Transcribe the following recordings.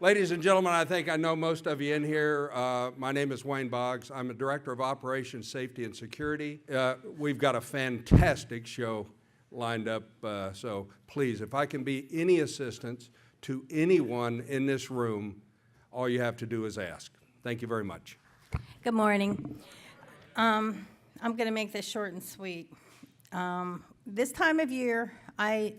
Ladies and gentlemen, I think I know most of you in here. My name is Wayne Boggs. I'm a Director of Operations, Safety, and Security. We've got a fantastic show lined up, so please, if I can be any assistance to anyone in this room, all you have to do is ask. Thank you very much. Good morning. I'm going to make this short and sweet. This time of year, I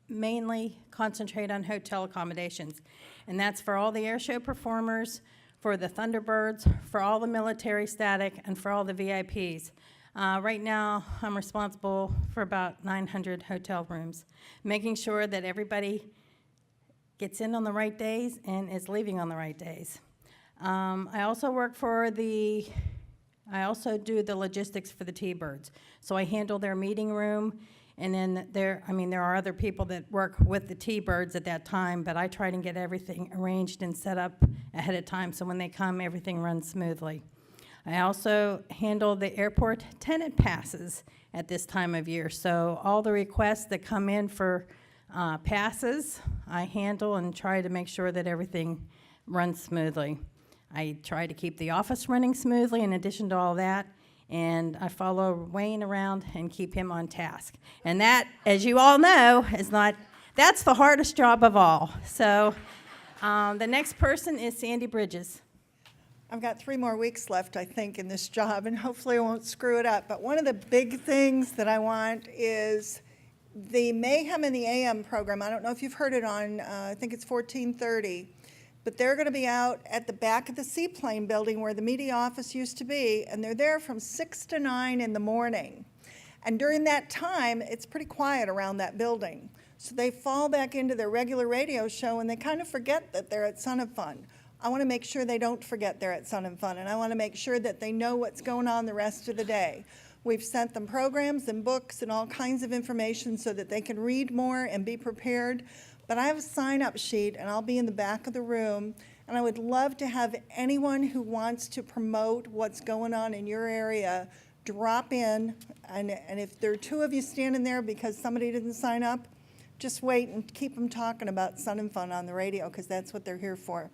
mainly concentrate on hotel accommodations, and that's for all the air show performers, for the Thunderbirds, for all the military static, and for all the VIPs. Right now, I'm responsible for about 900 hotel rooms, making sure that everybody gets in on the right days and is leaving on the right days. I also do the logistics for the T-Birds. So I handle their meeting room, and then there are other people that work with the T-Birds at that time, but I try to get everything arranged and set up ahead of time so when they come, everything runs smoothly. I also handle the airport tenant passes at this time of year. So all the requests that come in for passes, I handle and try to make sure that everything runs smoothly. I try to keep the office running smoothly in addition to all that, and I follow Wayne around and keep him on task. And that, as you all know, that's the hardest job of all. So the next person is Sandy Bridges. I've got 3 more weeks left, I think, in this job, and hopefully I won't screw it up. But one of the big things that I want is the Mayhem in the AM program. I don't know if you've heard it on, I think it's 1430. But they're going to be out at the back of the Seaplane building where the media office used to be, and they're there from 6 to 9 in the morning. And during that time, it's pretty quiet around that building. So they fall back into their regular radio show, and they kind of forget that they're at Son of Fun. I want to make sure they don't forget they're at Son of Fun, and I want to make sure that they know what's going on the rest of the day. We've sent them programs and books and all kinds of information so that they can read more and be prepared. But I have a sign-up sheet, and I'll be in the back of the room, and I would love to have anyone who wants to promote what's going on in your area drop in, and if there are 2 of you standing there because somebody didn't sign up, just wait and keep them talking about Sun and Fun on the radio, because that's what they're here for.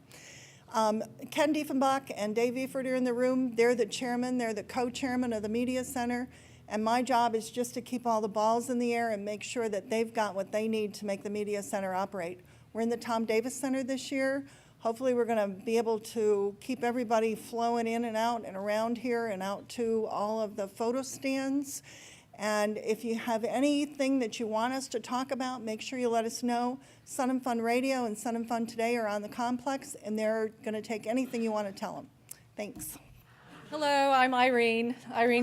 Ken Diefenbach and Dave Eford are in the room. They're the chairman, they're the co-chairman of the Media Center. And my job is just to keep all the balls in the air and make sure that they've got what they need to make the Media Center operate. We're in the Tom Davis Center this year. Hopefully we're going to be able to keep everybody flowing in and out and around here and out to all of the photo stands. And if you have anything that you want us to talk about, make sure you let us know. Sun and Fun Radio and Sun and Fun Today are on the complex, and they're going to take anything you want to tell them. Thanks. Hello, I'm Irene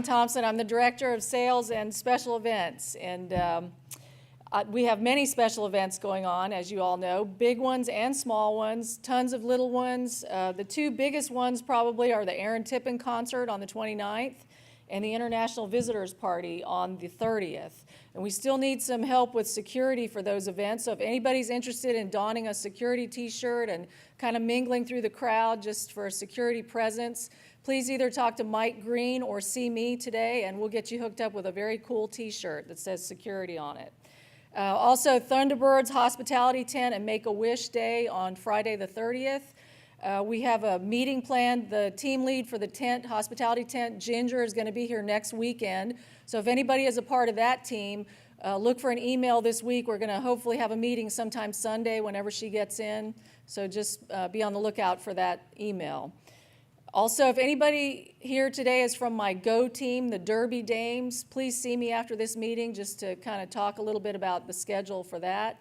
Thompson. I'm the Director of Sales and Special Events. And we have many special events going on, as you all know, big ones and small ones, tons of little ones. The 2 biggest ones probably are the Aaron Tippin concert on the 29th and the International Visitors Party on the 30th. And we still need some help with security for those events. So if anybody's interested in donning a security t-shirt and kind of mingling through the crowd just for a security presence, please either talk to Mike Green or see me today, and we'll get you hooked up with a very cool t-shirt that says security on it. Also, Thunderbirds Hospitality Tent and Make-A-Wish Day on Friday the 30th. We have a meeting planned. The team lead for the tent, hospitality tent, Ginger, is going to be here next weekend. So if anybody is a part of that team, look for an email this week. We're going to hopefully have a meeting sometime Sunday whenever she gets in. So just be on the lookout for that email. Also, if anybody here today is from my Go team, the Derby Dames, please see me after this meeting just to kind of talk a little bit about the schedule for that.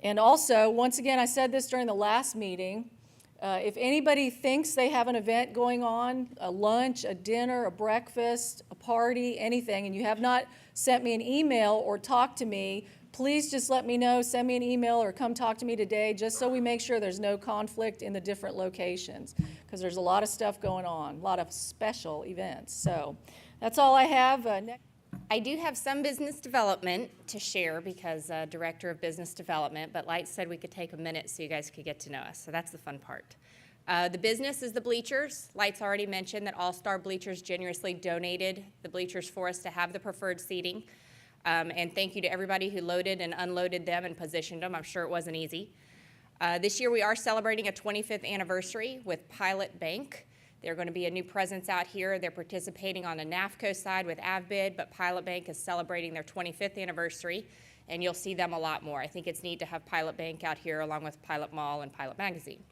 And also, once again, I said this during the last meeting, if anybody thinks they have an event going on, a lunch, a dinner, a breakfast, a party, anything, and you have not sent me an email or talked to me, please just let me know, send me an email or come talk to me today just so we make sure there's no conflict in the different locations, because there's a lot of stuff going on, a lot of special events. So that's all I have. I do have some business development to share because Director of Business Development, but Light said we could take a minute so you guys could get to know us, so that's the fun part. The business is the bleachers. Light's already mentioned that All Star Bleachers generously donated the bleachers for us to have the preferred seating. And thank you to everybody who loaded and unloaded them and positioned them. I'm sure it wasn't easy. This year we are celebrating a 25th anniversary with Pilot Bank. They're going to be a new presence out here. They're participating on the NAFCO side with AvBid, but Pilot Bank is celebrating their 25th anniversary, and you'll see them a lot more. I think it's neat to have Pilot Bank out here along with Pilot Mall and Pilot Magazine.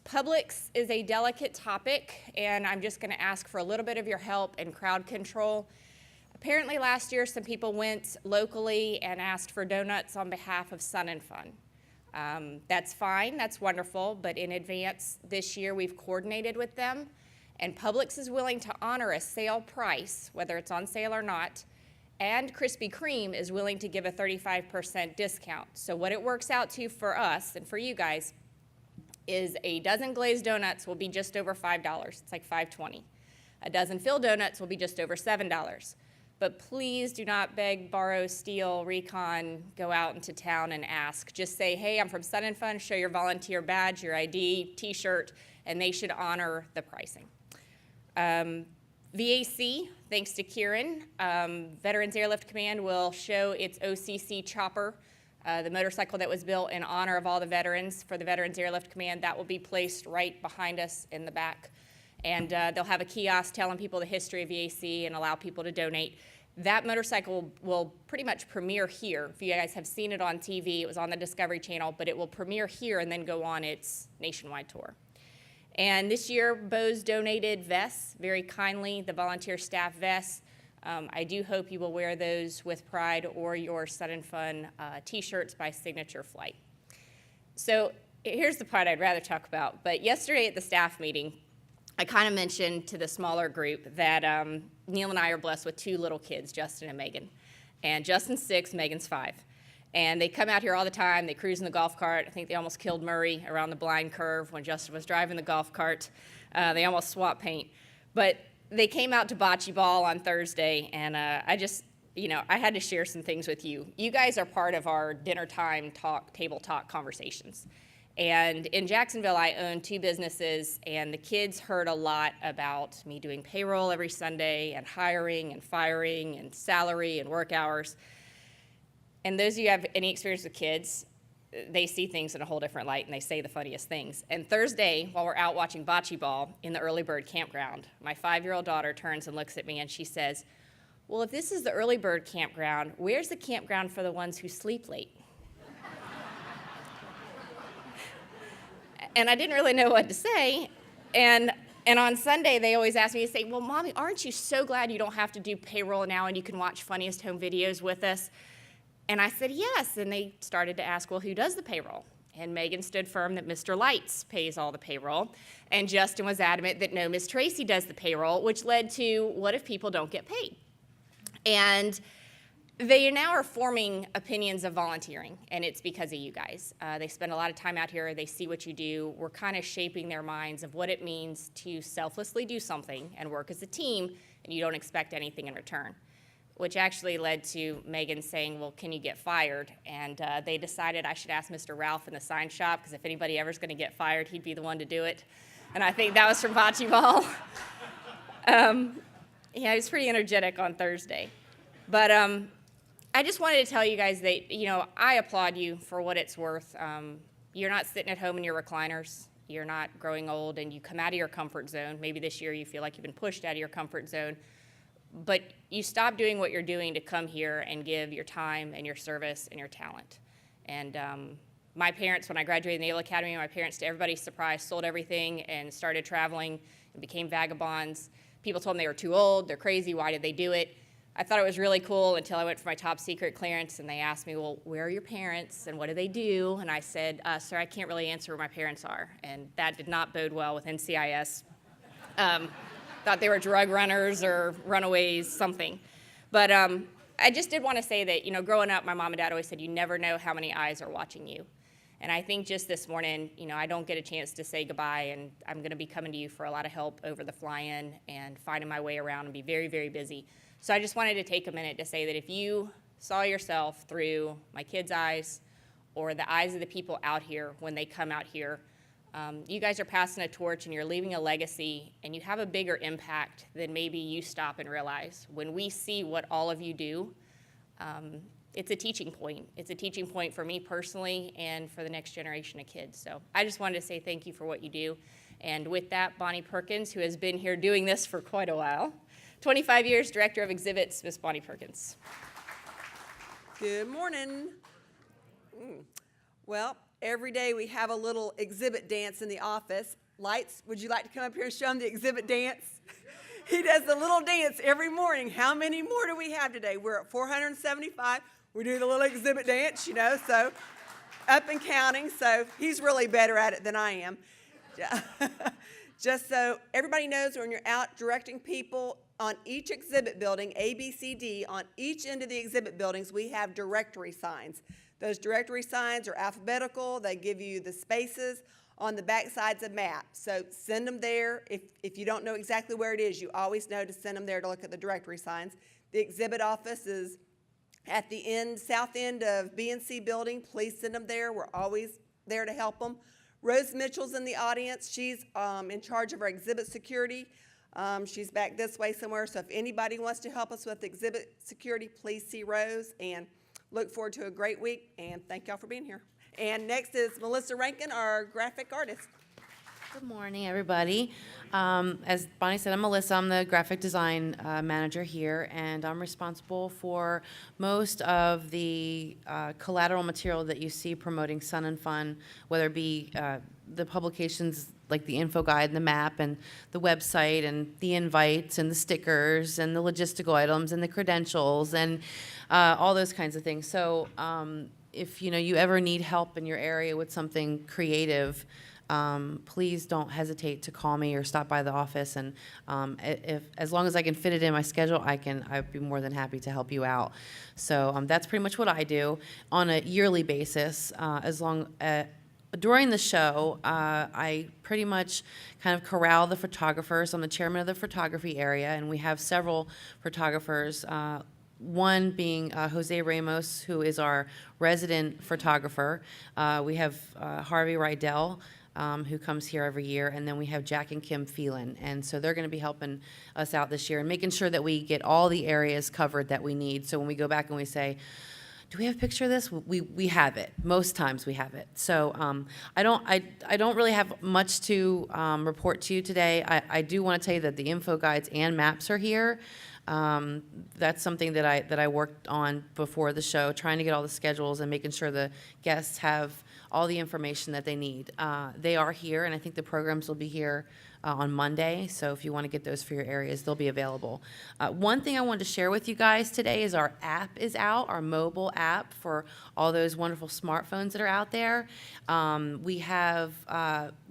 Publix is a delicate topic, and I'm just going to ask for a little bit of your help in crowd control. Apparently last year some people went locally and asked for donuts on behalf of Sun and Fun. That's fine, that's wonderful, but in advance this year we've coordinated with them, and Publix is willing to honor a sale price, whether it's on sale or not, and Krispy Kreme is willing to give a 35% discount. So what it works out to for us and for you guys is a dozen glazed donuts will be just over $5. It's like $5.20. A dozen filled donuts will be just over $7. But please do not beg, borrow, steal, recon, go out into town and ask. Just say, hey, I'm from Sun and Fun, show your volunteer badge, your ID, t-shirt, and they should honor the pricing. VAC, thanks to Kieran, Veterans Airlift Command will show its OCC chopper, the motorcycle that was built in honor of all the veterans for the Veterans Airlift Command. That will be placed right behind us in the back. And they'll have a kiosk telling people the history of VAC and allow people to donate. That motorcycle will pretty much premiere here. If you guys have seen it on TV, it was on the Discovery Channel, but it will premiere here and then go on its nationwide tour. And this year, Bose donated vests, very kindly, the volunteer staff vests. I do hope you will wear those with pride or your Sun and Fun t-shirts by Signature Flight. So here's the part I'd rather talk about. But yesterday at the staff meeting, I kind of mentioned to the smaller group that Neil and I are blessed with two little kids, Justin and Megan. And Justin's 6, Megan's 5. And they come out here all the time. They cruise in the golf cart. I think they almost killed Murray around the blind curve when Justin was driving the golf cart. They almost swapped paint. But they came out to bocce ball on Thursday, and I just, I had to share some things with you. You guys are part of our dinner time talk, table talk conversations. And in Jacksonville, I own 2 businesses, and the kids heard a lot about me doing payroll every Sunday and hiring and firing and salary and work hours. And those of you who have any experience with kids, they see things in a whole different light, and they say the funniest things. And Thursday, while we're out watching bocce ball in the Early Bird Campground, my 5-year-old daughter turns and looks at me, and she says, well, if this is the Early Bird Campground, where's the campground for the ones who sleep late? And I didn't really know what to say. And on Sunday, they always ask me to say, well, Mommy, aren't you so glad you don't have to do payroll now and you can watch Funniest Home Videos with us? And I said, yes. And they started to ask, well, who does the payroll? And Megan stood firm that Mr. Lights pays all the payroll. And Justin was adamant that no, Miss Tracy does the payroll, which led to what if people don't get paid? And they now are forming opinions of volunteering, and it's because of you guys. They spend a lot of time out here. They see what you do. We're kind of shaping their minds of what it means to selflessly do something and work as a team, and you don't expect anything in return, which actually led to Megan saying, well, can you get fired? And they decided I should ask Mr. Ralph in the sign shop, because if anybody ever's going to get fired, he'd be the one to do it. And I think that was from bocce ball. Yeah, he was pretty energetic on Thursday. But I just wanted to tell you guys that, I applaud you for what it's worth. You're not sitting at home in your recliners. You're not growing old, and you come out of your comfort zone. Maybe this year you feel like you've been pushed out of your comfort zone. But you stop doing what you're doing to come here and give your time and your service and your talent. And my parents, when I graduated Naval Academy, my parents, to everybody's surprise, sold everything and started traveling and became vagabonds. People told them they were too old, they're crazy, why did they do it? I thought it was really cool until I went for my top secret clearance, and they asked me, well, where are your parents and what do they do? And I said, sir, I can't really answer where my parents are. And that did not bode well with NCIS. Thought they were drug runners or runaways, something. But I just did want to say that, growing up, my mom and dad always said, you never know how many eyes are watching you. And I think just this morning, I don't get a chance to say goodbye, and I'm going to be coming to you for a lot of help over the fly-in and finding my way around and be very, very busy. So I just wanted to take a minute to say that if you saw yourself through my kids' eyes or the eyes of the people out here when they come out here, you guys are passing a torch and you're leaving a legacy, and you have a bigger impact than maybe you stop and realize. When we see what all of you do, it's a teaching point. It's a teaching point for me personally and for the next generation of kids. So I just wanted to say thank you for what you do. And with that, Bonnie Perkins, who has been here doing this for quite a while, 25 years, Director of Exhibits, Miss Bonnie Perkins. Good morning. Well, every day we have a little exhibit dance in the office. Lights, would you like to come up here and show them the exhibit dance? He does the little dance every morning. How many more do we have today? We're at 475. We do the little exhibit dance, you know, so up and counting. So he's really better at it than I am. Just so everybody knows, when you're out directing people on each exhibit building, A, B, C, D, on each end of the exhibit buildings, we have directory signs. Those directory signs are alphabetical. They give you the spaces on the back sides of maps. So send them there. If you don't know exactly where it is, you always know to send them there to look at the directory signs. The exhibit office is at the end, south end of B and C building. Please send them there. We're always there to help them. Rose Mitchell's in the audience. She's in charge of our exhibit security. She's back this way somewhere. So if anybody wants to help us with exhibit security, please see Rose, and look forward to a great week, and thank y'all for being here. And next is Melissa Rankin, our graphic artist. Good morning, everybody. As Bonnie said, I'm Melissa. I'm the graphic design manager here, and I'm responsible for most of the collateral material that you see promoting Sun and Fun, whether it be the publications like the info guide and the map and the website and the invites and the stickers and the logistical items and the credentials and all those kinds of things. So if you ever need help in your area with something creative, please don't hesitate to call me or stop by the office, and as long as I can fit it in my schedule, I'd be more than happy to help you out. So that's pretty much what I do on a yearly basis. During the show, I pretty much kind of corral the photographers. I'm the chairman of the photography area, and we have several photographers. One being Jose Ramos, who is our resident photographer. We have Harvey Rydell, who comes here every year, and then we have Jack and Kim Phelan. And so they're going to be helping us out this year and making sure that we get all the areas covered that we need. So when we go back and we say, do we have a picture of this? We have it. Most times we have it. So I don't really have much to report to you today. I do want to tell you that the info guides and maps are here. That's something that I worked on before the show, trying to get all the schedules and making sure the guests have all the information that they need. They are here, and I think the programs will be here on Monday, so if you want to get those for your areas, they'll be available. One thing I wanted to share with you guys today is our app is out, our mobile app for all those wonderful smartphones that are out there. We have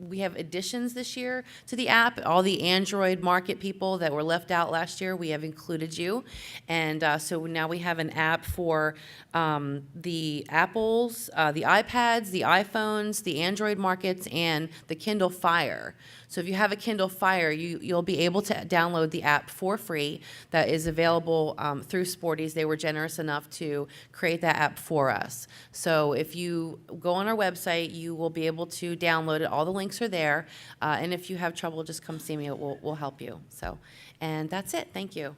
additions this year to the app. All the Android market people that were left out last year, we have included you. And so now we have an app for the Apples, the iPads, the iPhones, the Android markets, and the Kindle Fire. So if you have a Kindle Fire, you'll be able to download the app for free. That is available through Sporty's. They were generous enough to create that app for us. So if you go on our website, you will be able to download it. All the links are there. And if you have trouble, just come see me. We'll help you. So, and that's it. Thank you.